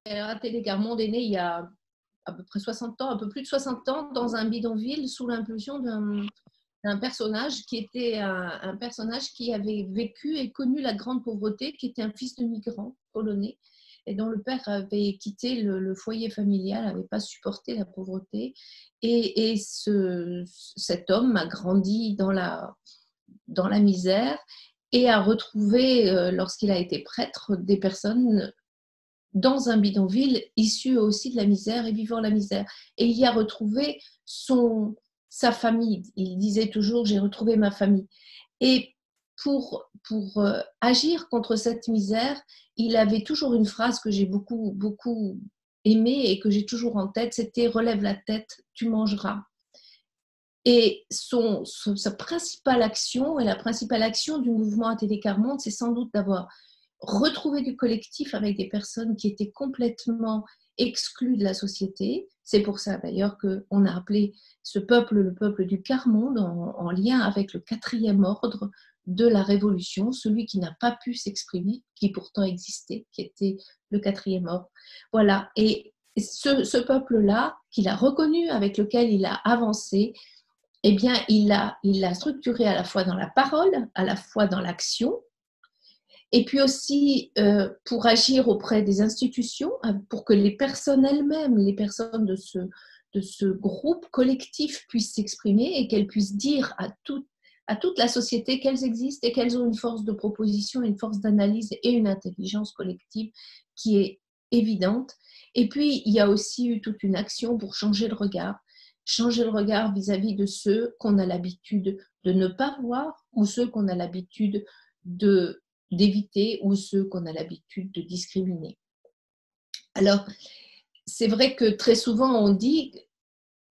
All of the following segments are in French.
Adèle Garmonde est née il y a à peu près 60 ans, un peu plus de 60 ans, dans un bidonville sous l'impulsion d'un personnage qui était un personnage qui avait vécu et connu la grande pauvreté, qui était un fils de migrant polonais et dont le père avait quitté le foyer familial, n'avait pas supporté la pauvreté. Et cet homme a grandi dans la misère et a retrouvé, lorsqu'il a été prêtre, des personnes dans un bidonville, issu aussi de la misère et vivant la misère. Et il y a retrouvé sa famille. Il disait toujours, j'ai retrouvé ma famille. Et pour agir contre cette misère, il avait toujours une phrase que j'ai beaucoup, beaucoup aimée et que j'ai toujours en tête, c'était « relève la tête, tu mangeras ». Et sa principale action, et la principale action du mouvement ATD Quart Monde, c'est sans doute d'avoir retrouver du collectif avec des personnes qui étaient complètement exclues de la société. C'est pour ça d'ailleurs qu'on a appelé ce peuple le peuple du quart-monde en lien avec le 4e ordre de la Révolution, celui qui n'a pas pu s'exprimer, qui pourtant existait, qui était le 4e ordre. Voilà, et ce peuple-là, qu'il a reconnu, avec lequel il a avancé, eh bien, il l'a structuré à la fois dans la parole, à la fois dans l'action, et puis aussi pour agir auprès des institutions, pour que les personnes elles-mêmes, les personnes de ce groupe collectif puissent s'exprimer et qu'elles puissent dire à toute la société qu'elles existent et qu'elles ont une force de proposition, une force d'analyse et une intelligence collective qui est évidente. Et puis, il y a aussi eu toute une action pour changer le regard vis-à-vis de ceux qu'on a l'habitude de ne pas voir ou ceux qu'on a l'habitude d'éviter ou ceux qu'on a l'habitude de discriminer. Alors, c'est vrai que très souvent on dit,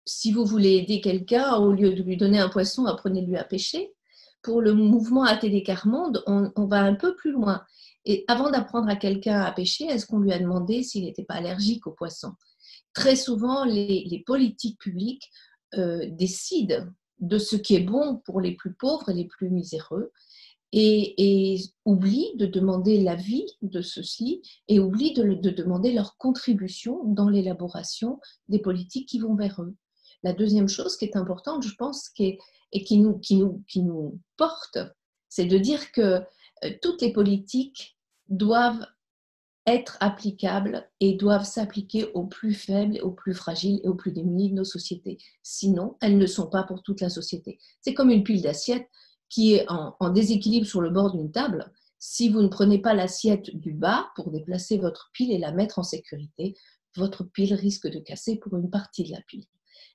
si vous voulez aider quelqu'un, au lieu de lui donner un poisson, apprenez-lui à pêcher. Pour le mouvement ATD Quart Monde, on va un peu plus loin. Et avant d'apprendre à quelqu'un à pêcher, est-ce qu'on lui a demandé s'il n'était pas allergique aux poissons? Très souvent, les politiques publiques décident de ce qui est bon pour les plus pauvres et les plus miséreux, et oublie de demander l'avis de ceux-ci et oublie de demander leur contribution dans l'élaboration des politiques qui vont vers eux. La deuxième chose qui est importante, je pense, et qui nous porte, c'est de dire que toutes les politiques doivent être applicables et doivent s'appliquer aux plus faibles, aux plus fragiles et aux plus démunis de nos sociétés. Sinon, elles ne sont pas pour toute la société. C'est comme une pile d'assiettes qui est en déséquilibre sur le bord d'une table. Si vous ne prenez pas l'assiette du bas pour déplacer votre pile et la mettre en sécurité, votre pile risque de casser pour une partie de la pile.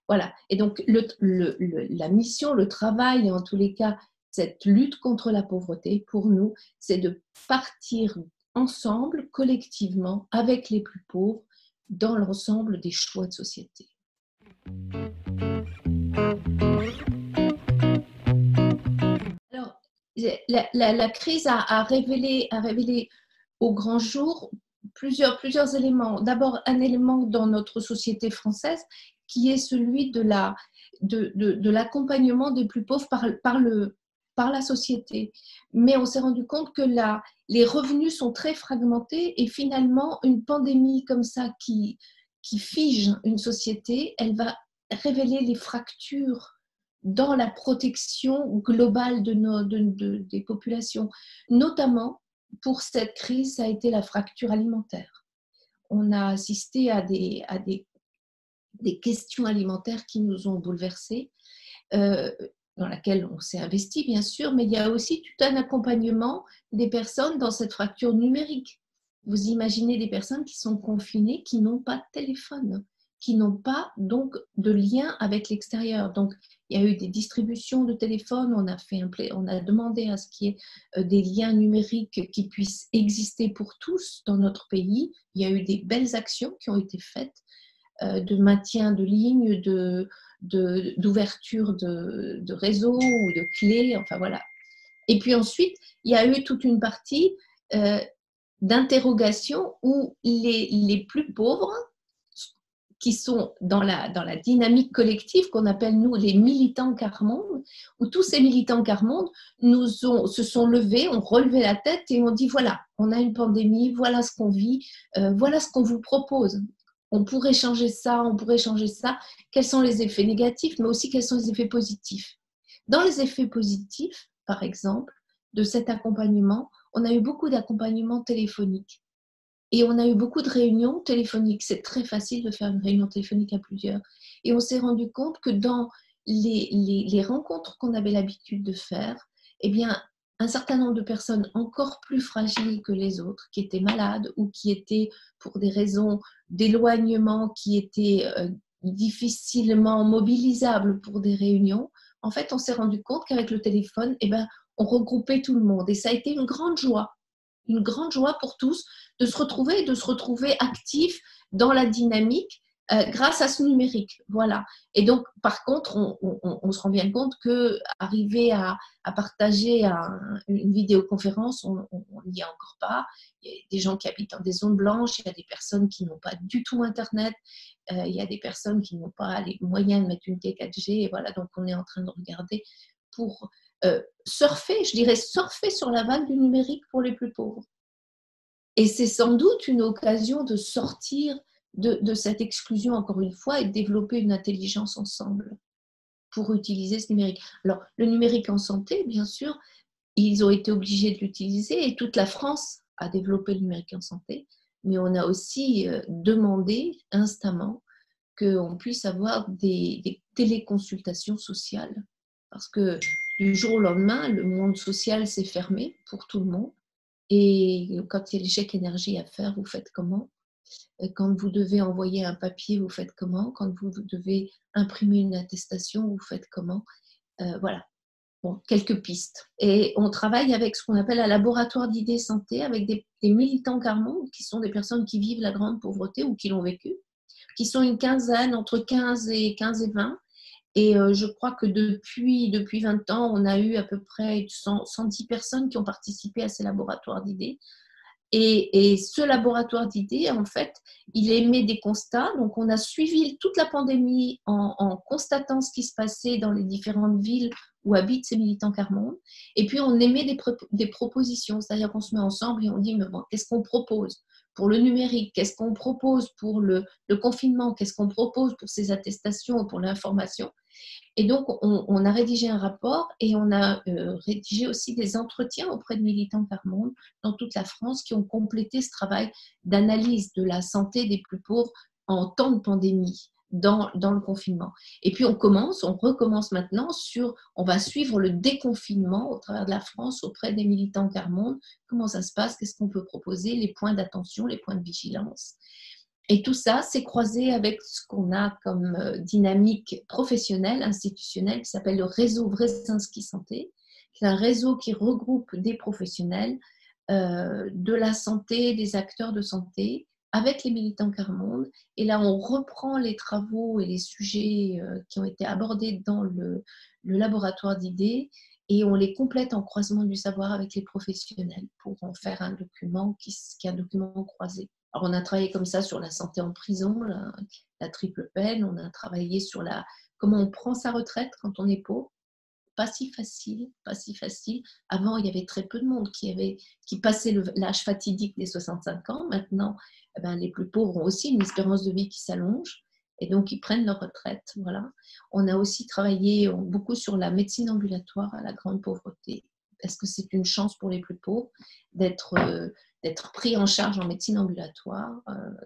Voilà. Et donc, la mission, le travail, et en tous les cas, cette lutte contre la pauvreté, pour nous, c'est de partir ensemble, collectivement, avec les plus pauvres, dans l'ensemble des choix de société. Alors, la crise a révélé au grand jour plusieurs éléments. D'abord, un élément dans notre société française qui est celui de l'accompagnement des plus pauvres par la société. Mais on s'est rendu compte que les revenus sont très fragmentés et finalement, une pandémie comme ça qui fige une société, elle va révéler les fractures dans la protection globale des populations. Notamment, pour cette crise, ça a été la fracture alimentaire. On a assisté à des questions alimentaires qui nous ont bouleversés, dans laquelle on s'est investi, bien sûr, mais il y a aussi tout un accompagnement des personnes dans cette fracture numérique. Vous imaginez des personnes qui sont confinées, qui n'ont pas de téléphone, qui n'ont pas donc de lien avec l'extérieur. Donc, il y a eu des distributions de téléphones, on a demandé à ce qu'il y ait des liens numériques qui puissent exister pour tous dans notre pays. Il y a eu des belles actions qui ont été faites de maintien de lignes, d'ouverture de réseaux ou de clés, enfin voilà. Et puis ensuite, il y a eu toute une partie d'interrogation où les plus pauvres, qui sont dans la dynamique collective qu'on appelle, nous, les militants quart-monde, où tous ces militants quart-monde se sont levés, ont relevé la tête et ont dit, voilà, on a une pandémie, voilà ce qu'on vit, voilà ce qu'on vous propose. On pourrait changer ça, on pourrait changer ça. Quels sont les effets négatifs, mais aussi quels sont les effets positifs. Dans les effets positifs, par exemple, de cet accompagnement, on a eu beaucoup d'accompagnement téléphonique. Et on a eu beaucoup de réunions téléphoniques. C'est très facile de faire une réunion téléphonique à plusieurs. Et on s'est rendu compte que dans les rencontres qu'on avait l'habitude de faire, eh bien, un certain nombre de personnes encore plus fragiles que les autres, qui étaient malades ou qui étaient pour des raisons d'éloignement, qui étaient difficilement mobilisables pour des réunions, en fait, on s'est rendu compte qu'avec le téléphone, eh ben, on regroupait tout le monde. Et ça a été une grande joie pour tous de se retrouver actifs dans la dynamique grâce à ce numérique. Voilà. Et donc, par contre, on se rend bien compte qu'arriver à partager une vidéoconférence, on n'y est encore pas. Il y a des gens qui habitent dans des zones blanches, il y a des personnes qui n'ont pas du tout Internet, il y a des personnes qui n'ont pas les moyens de mettre une clé 4G. Et voilà, donc on est en train de regarder pour surfer sur la vague du numérique pour les plus pauvres. Et c'est sans doute une occasion de sortir de cette exclusion, encore une fois, et de développer une intelligence ensemble pour utiliser ce numérique. Alors, le numérique en santé, bien sûr, ils ont été obligés de l'utiliser et toute la France a développé le numérique en santé, mais on a aussi demandé instamment qu'on puisse avoir des téléconsultations sociales. Parce que du jour au lendemain, le monde social s'est fermé pour tout le monde. Et quand il y a les chèques énergie à faire, vous faites comment? Quand vous devez envoyer un papier, vous faites comment? Quand vous devez imprimer une attestation, vous faites comment? Voilà. Bon, quelques pistes. Et on travaille avec ce qu'on appelle un laboratoire d'idées santé, avec des militants quart-monde, qui sont des personnes qui vivent la grande pauvreté ou qui l'ont vécu, qui sont une quinzaine, entre 15 et 20. Et je crois que depuis 20 ans, on a eu à peu près 110 personnes qui ont participé à ces laboratoires d'idées. Et ce laboratoire d'idées, en fait, il émet des constats. Donc, on a suivi toute la pandémie en constatant ce qui se passait dans les différentes villes où habitent ces militants quart-monde. Et puis, on émet des propositions. C'est-à-dire qu'on se met ensemble et on dit, mais bon, qu'est-ce qu'on propose pour le numérique? Qu'est-ce qu'on propose pour le confinement? Qu'est-ce qu'on propose pour ces attestations ou pour l'information? Et donc, on a rédigé un rapport et on a rédigé aussi des entretiens auprès de militants quart-monde dans toute la France qui ont complété ce travail d'analyse de la santé des plus pauvres en temps de pandémie, dans le confinement. Et puis, on recommence maintenant on va suivre le déconfinement au travers de la France auprès des militants quart-monde. Comment ça se passe? Qu'est-ce qu'on peut proposer? Les points d'attention, les points de vigilance. Et tout ça s'est croisé avec ce qu'on a comme dynamique professionnelle, institutionnelle, qui s'appelle le réseau Wresinski Santé, qui est un réseau qui regroupe des professionnels de la santé, des acteurs de santé, avec les militants quart-monde. Et là, on reprend les travaux et les sujets qui ont été abordés dans le laboratoire d'idées et on les complète en croisement du savoir avec les professionnels pour en faire un document qui est un document croisé. Alors, on a travaillé comme ça sur la santé en prison, la triple peine. On a travaillé sur comment on prend sa retraite quand on est pauvre. Pas si facile, pas si facile. Avant, il y avait très peu de monde qui passait l'âge fatidique des 65 ans. Maintenant, eh ben, les plus pauvres ont aussi une espérance de vie qui s'allonge et donc ils prennent leur retraite. Voilà. On a aussi travaillé beaucoup sur la médecine ambulatoire à la grande pauvreté. Est-ce que c'est une chance pour les plus pauvres d'être pris en charge en médecine ambulatoire?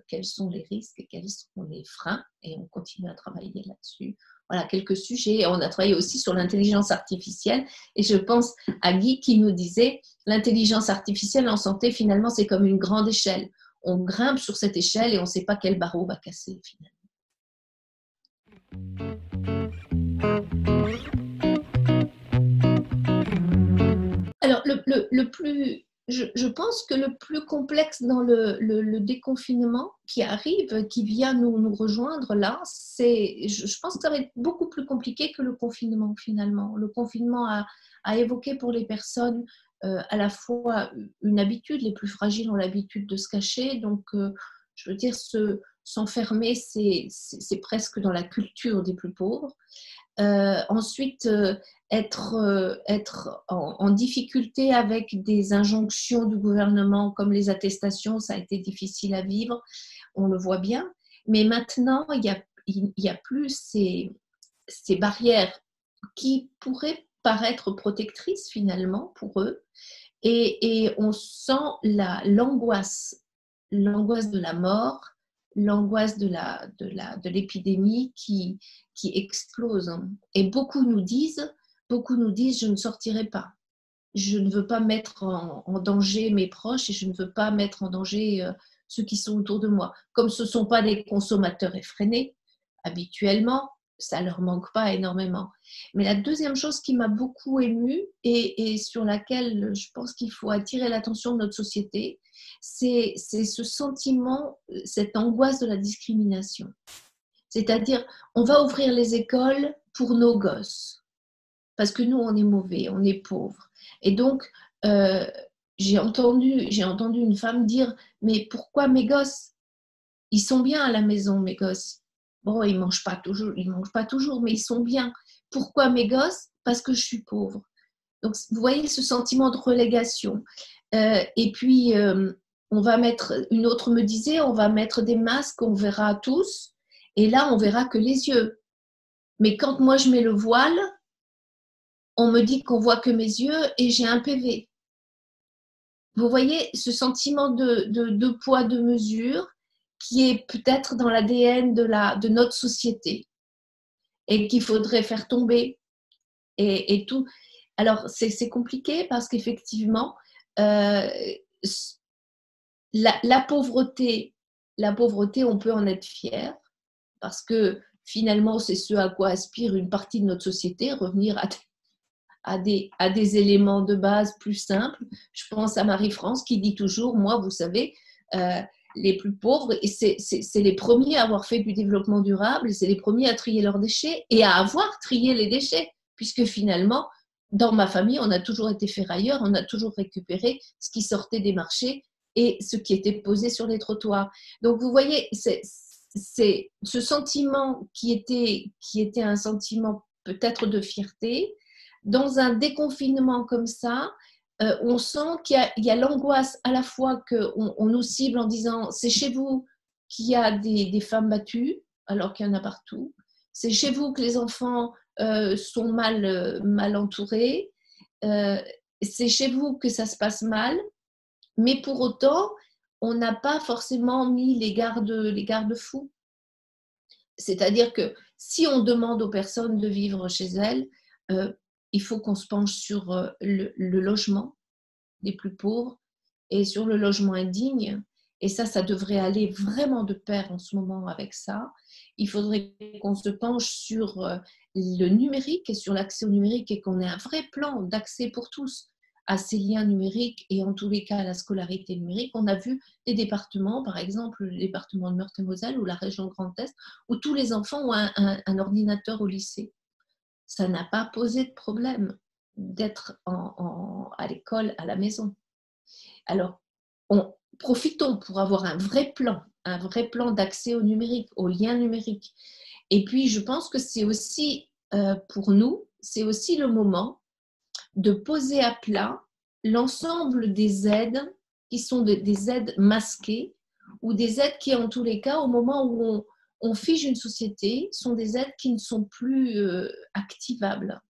Quels sont les risques et quels sont les freins? Et on continue à travailler là-dessus. Voilà, quelques sujets. On a travaillé aussi sur l'intelligence artificielle. Et je pense à Guy qui nous disait, l'intelligence artificielle en santé, finalement, c'est comme une grande échelle. On grimpe sur cette échelle et on ne sait pas quel barreau va casser, finalement. Alors, je pense que le plus complexe dans le déconfinement qui arrive, qui vient nous rejoindre là, je pense que ça va être beaucoup plus compliqué que le confinement finalement. Le confinement a évoqué pour les personnes à la fois une habitude, les plus fragiles ont l'habitude de se cacher, donc je veux dire s'enfermer, c'est presque dans la culture des plus pauvres. Ensuite, être en difficulté avec des injonctions du gouvernement comme les attestations, ça a été difficile à vivre, on le voit bien. Mais maintenant, il y a plus ces barrières qui pourraient paraître protectrices finalement pour eux. Et on sent l'angoisse de la mort, l'angoisse de l'épidémie qui explose. Et beaucoup nous disent, je ne sortirai pas. Je ne veux pas mettre en danger mes proches et je ne veux pas mettre en danger ceux qui sont autour de moi. Comme ce ne sont pas des consommateurs effrénés, habituellement, ça ne leur manque pas énormément. Mais la deuxième chose qui m'a beaucoup émue et sur laquelle je pense qu'il faut attirer l'attention de notre société, c'est ce sentiment, cette angoisse de la discrimination. C'est-à-dire, on va ouvrir les écoles pour nos gosses, parce que nous, on est mauvais, on est pauvres. Et donc, j'ai entendu une femme dire, mais pourquoi mes gosses? Ils sont bien à la maison, mes gosses. Bon, ils mangent pas toujours, mais ils sont bien. Pourquoi mes gosses? Parce que je suis pauvre. Donc, vous voyez ce sentiment de relégation. Et puis, on va mettre, une autre me disait, on va mettre des masques, on verra tous, et là, on verra que les yeux. Mais quand moi, je mets le voile, on me dit qu'on voit que mes yeux et j'ai un PV. Vous voyez ce sentiment de poids, de mesure, qui est peut-être dans l'ADN de notre société et qu'il faudrait faire tomber et tout. Alors, c'est compliqué parce qu'effectivement, la pauvreté, on peut en être fier parce que finalement, c'est ce à quoi aspire une partie de notre société, revenir à des éléments de base plus simples. Je pense à Marie-France qui dit toujours, moi, vous savez, les plus pauvres, et c'est les premiers à avoir fait du développement durable, c'est les premiers à trier leurs déchets et à avoir trié les déchets, puisque finalement, dans ma famille, on a toujours été ferrailleurs, on a toujours récupéré ce qui sortait des marchés et ce qui était posé sur les trottoirs. Donc, vous voyez, c'est ce sentiment qui était un sentiment peut-être de fierté. Dans un déconfinement comme ça, on sent qu'il y a l'angoisse à la fois qu'on nous cible en disant c'est chez vous qu'il y a des femmes battues, alors qu'il y en a partout. C'est chez vous que les enfants sont mal entourés. C'est chez vous que ça se passe mal. Mais pour autant, on n'a pas forcément mis les garde-fous. C'est-à-dire que si on demande aux personnes de vivre chez elles, il faut qu'on se penche sur le logement des plus pauvres et sur le logement indigne. Et ça devrait aller vraiment de pair en ce moment avec ça. Il faudrait qu'on se penche sur le numérique et sur l'accès au numérique et qu'on ait un vrai plan d'accès pour tous à ces liens numériques et en tous les cas à la scolarité numérique. On a vu des départements, par exemple le département de Meurthe-et-Moselle ou la région Grand Est, où tous les enfants ont un ordinateur au lycée. Ça n'a pas posé de problème d'être à l'école, à la maison. Alors, profitons pour avoir un vrai plan d'accès au numérique, aux liens numériques. Et puis, je pense que c'est aussi, pour nous, c'est aussi le moment de poser à plat l'ensemble des aides qui sont des aides masquées ou des aides qui, en tous les cas, au moment où on fige une société, sont des aides qui ne sont plus activables.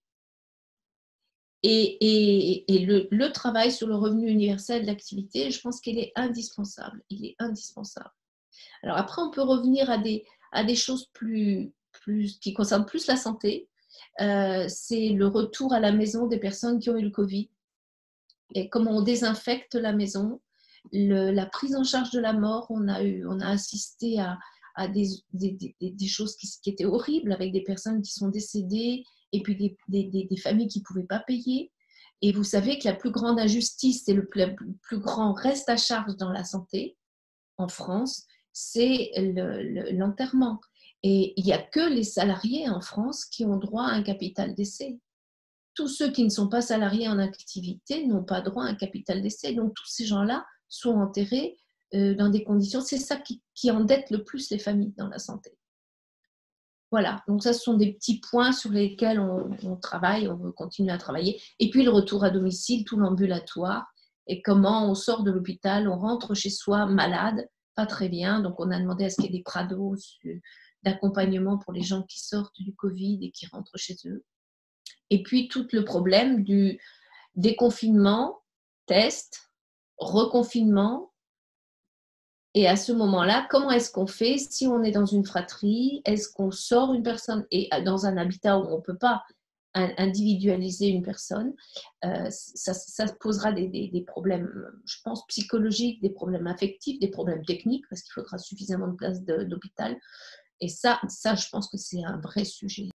Et le travail sur le revenu universel d'activité, je pense qu'il est indispensable. Il est indispensable. Alors après, on peut revenir à des choses qui concernent plus la santé. C'est le retour à la maison des personnes qui ont eu le Covid et comment on désinfecte la maison, la prise en charge de la mort. On a assisté à des choses qui étaient horribles avec des personnes qui sont décédées et puis des familles qui ne pouvaient pas payer. Et vous savez que la plus grande injustice et le plus grand reste à charge dans la santé en France, c'est l'enterrement. Et il n'y a que les salariés en France qui ont droit à un capital décès. Tous ceux qui ne sont pas salariés en activité n'ont pas droit à un capital décès. Donc tous ces gens-là sont enterrés dans des conditions, c'est ça qui endette le plus les familles dans la santé. Voilà, donc ça, ce sont des petits points sur lesquels on travaille, on veut continuer à travailler. Et puis le retour à domicile, tout l'ambulatoire, et comment on sort de l'hôpital, on rentre chez soi malade, pas très bien. Donc on a demandé à ce qu'il y ait des prados d'accompagnement pour les gens qui sortent du Covid et qui rentrent chez eux. Et puis tout le problème du déconfinement, test, reconfinement. Et à ce moment-là, comment est-ce qu'on fait si on est dans une fratrie? Est-ce qu'on sort une personne et dans un habitat où on ne peut pas individualiser une personne? Ça posera des problèmes, je pense, psychologiques, des problèmes affectifs, des problèmes techniques, parce qu'il faudra suffisamment de places d'hôpital. Et ça, je pense que c'est un vrai sujet.